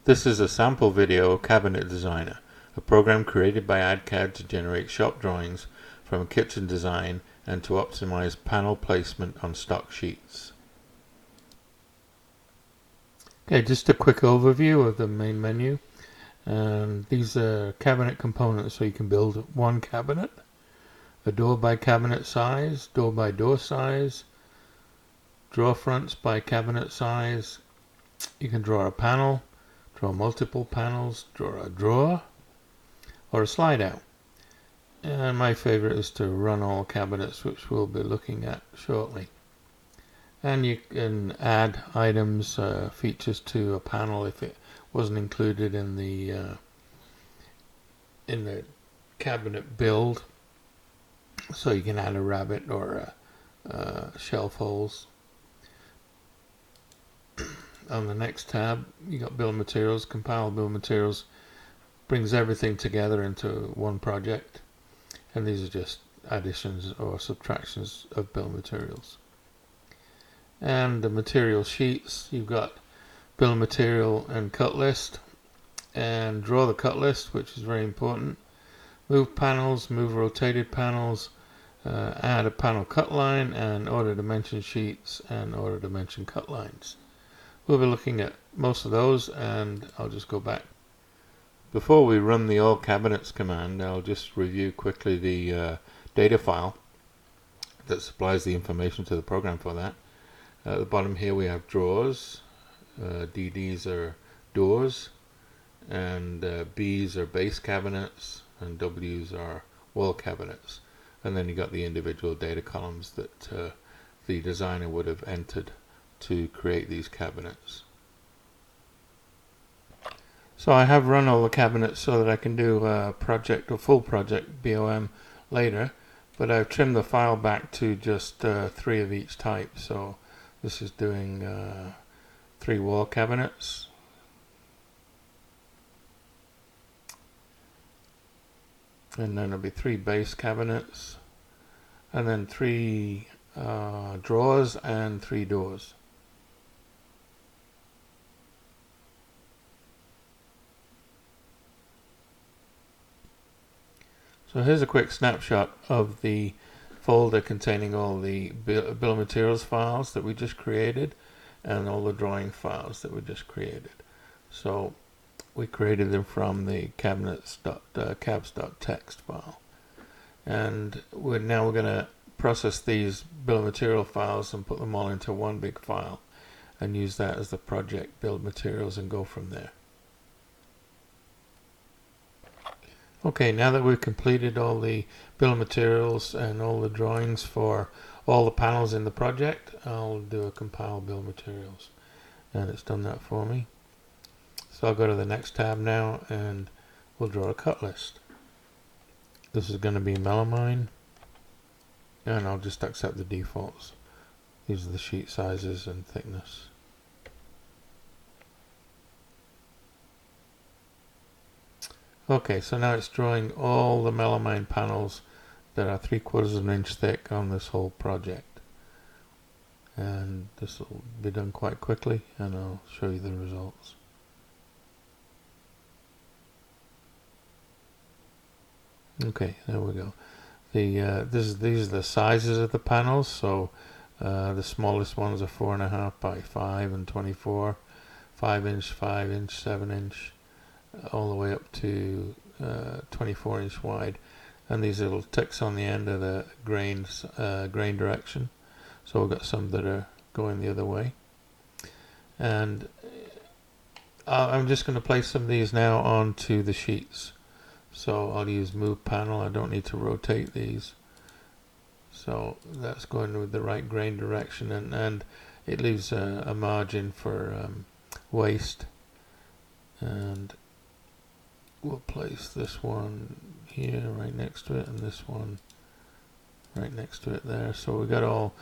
This is a sample video of Cabinet Designer, a program created by AddCAD to generate shop drawings from a kitchen design and to optimize panel placement on stock sheets. Okay, just a quick overview of the main menu. These are cabinet components, so you can build one cabinet, a door by cabinet size, door by door size, drawer fronts by cabinet size. You can draw a panel, draw multiple panels, draw a drawer, or a slide out. And my favorite is to run all cabinets, which we'll be looking at shortly. And you can add items, features to a panel if it wasn't included in the cabinet build. So you can add a rabbit or shelf holes. On the next tab, you got Bill of Materials. Compile Bill of Materials brings everything together into one project, and these are just additions or subtractions of Bill of Materials. And the material sheets, you've got Bill of Material and cut list, and draw the cut list, which is very important. Move panels, move rotated panels, add a panel cut line, and order dimension sheets and order dimension cut lines. We'll be looking at most of those, and I'll just go back. Before we run the all cabinets command, I'll just review quickly the data file that supplies the information to the program for that. At the bottom here we have drawers, DDs are doors, and Bs are base cabinets, and Ws are wall cabinets. And then you got the individual data columns that the designer would have entered to create these cabinets. So I have run all the cabinets so that I can do a project or full project BOM later, but I've trimmed the file back to just 3 of each type. So this is doing 3 wall cabinets, and then there'll be 3 base cabinets, and then 3 drawers and 3 doors. So here's a quick snapshot of the folder containing all the bill of materials files that we just created and all the drawing files that we just created. So we created them from the cabs.txt file, and now we're going to process these bill of material files and put them all into one big file and use that as the project bill of materials and go from there. Okay, now that we've completed all the bill of materials and all the drawings for all the panels in the project, I'll do a compile bill of materials, and it's done that for me. So I'll go to the next tab now, and we'll draw a cut list. This is going to be melamine, and I'll just accept the defaults. These are the sheet sizes and thickness. Okay, so now it's drawing all the melamine panels that are 3/4 of an inch thick on this whole project. And this will be done quite quickly, and I'll show you the results. Okay, there we go. These are the sizes of the panels. So the smallest ones are 4.5 by 5 and 24, 5-inch, 5-inch, 7-inch. All the way up to 24-inch wide, and these little ticks on the end are the grain direction. So we've got some that are going the other way, and I'm just going to place some of these now onto the sheets. So I'll use move panel. I don't need to rotate these, so that's going with the right grain direction, and it leaves a margin for waste. And we'll place this one here right next to it, and this one right next to it there. So we've got all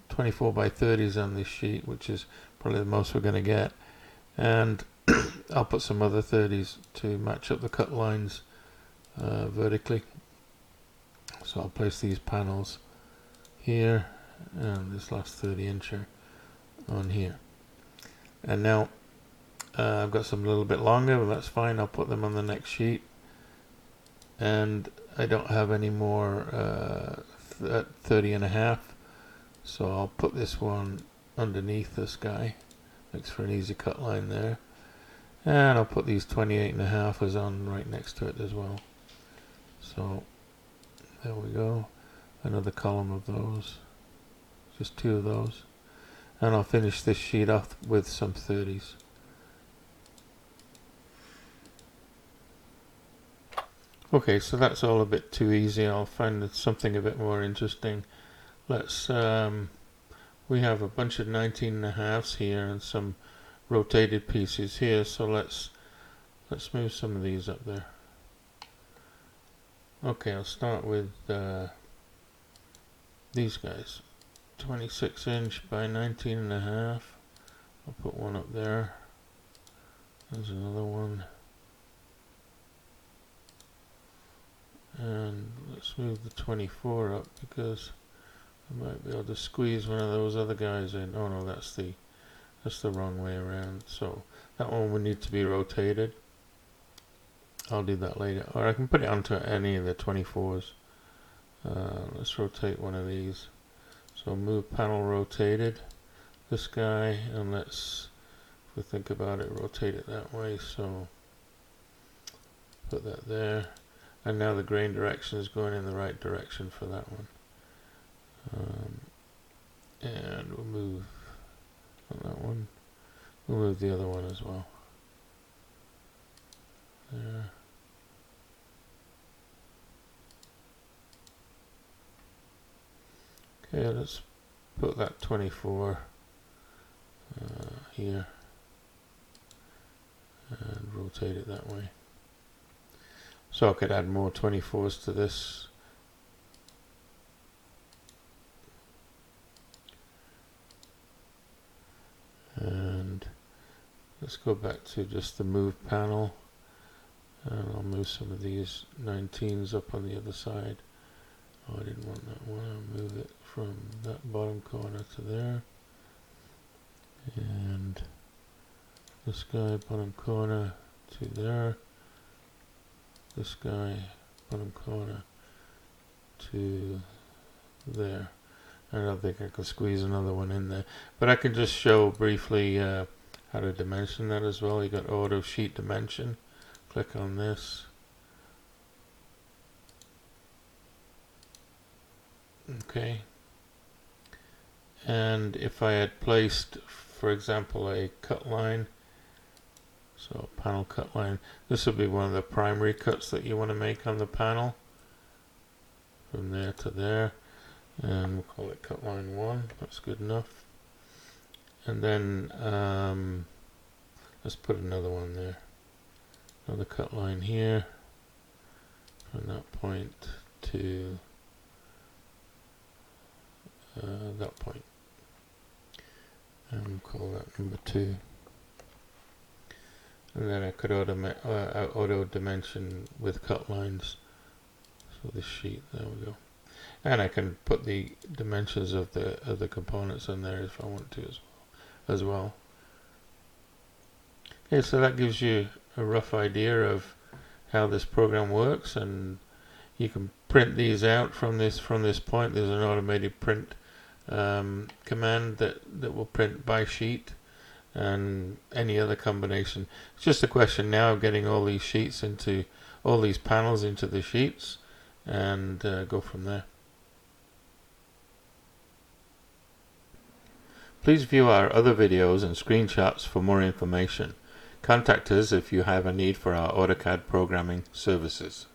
24 by 30s on this sheet, which is probably the most we're going to get. And I'll put some other 30s to match up the cut lines vertically. So I'll place these panels here and this last 30-incher on here. And now I've got some a little bit longer, but that's fine. I'll put them on the next sheet. And I don't have any more 30.5, so I'll put this one underneath this guy. Makes for an easy cut line there. And I'll put these 28.5s on right next to it as well. So there we go. Another column of those. Just 2 of those. And I'll finish this sheet off with some 30s. Okay, so that's all a bit too easy. I'll find something a bit more interesting. Let's we have a bunch of 19.5s here and some rotated pieces here, so let's move some of these up there. Okay, I'll start with these guys. 26 inch by 19.5. I'll put one up there. There's another one. And let's move the 24 up because I might be able to squeeze one of those other guys in. Oh no, that's the wrong way around. So that one would need to be rotated. I'll do that later. Or I can put it onto any of the 24s. Let's rotate one of these. So move panel rotated. This guy, and let's, if we think about it, rotate it that way. So put that there. And now the grain direction is going in the right direction for that one. And we'll move on that one. We'll move the other one as well. There. Okay, let's put that 24 here and rotate it that way. So I could add more 24s to this. And let's go back to just the move panel. And I'll move some of these 19s up on the other side. Oh, I didn't want that one. I'll move it from that bottom corner to there. And this guy, bottom corner to there. This guy, bottom corner to there. I don't think I can squeeze another one in there, but I can just show briefly how to dimension that as well. You got auto sheet dimension. Click on this. Okay. And if I had placed, for example, a cut line, so panel cut line, this would be one of the primary cuts that you want to make on the panel. From there to there. And we'll call it cut line 1. That's good enough. And then let's put another one there. Another cut line here. From that point to that point. And we'll call that number 2. And then I could auto dimension with cut lines. So this sheet, there we go. And I can put the dimensions of the components in there if I want to as well. Okay, so that gives you a rough idea of how this program works, and you can print these out from this point. There's an automated print command that will print by sheet and any other combination. It's just a question now of getting all these sheets into all these panels into the sheets and go from there. Please view our other videos and screenshots for more information. Contact us if you have a need for our AutoCAD programming services.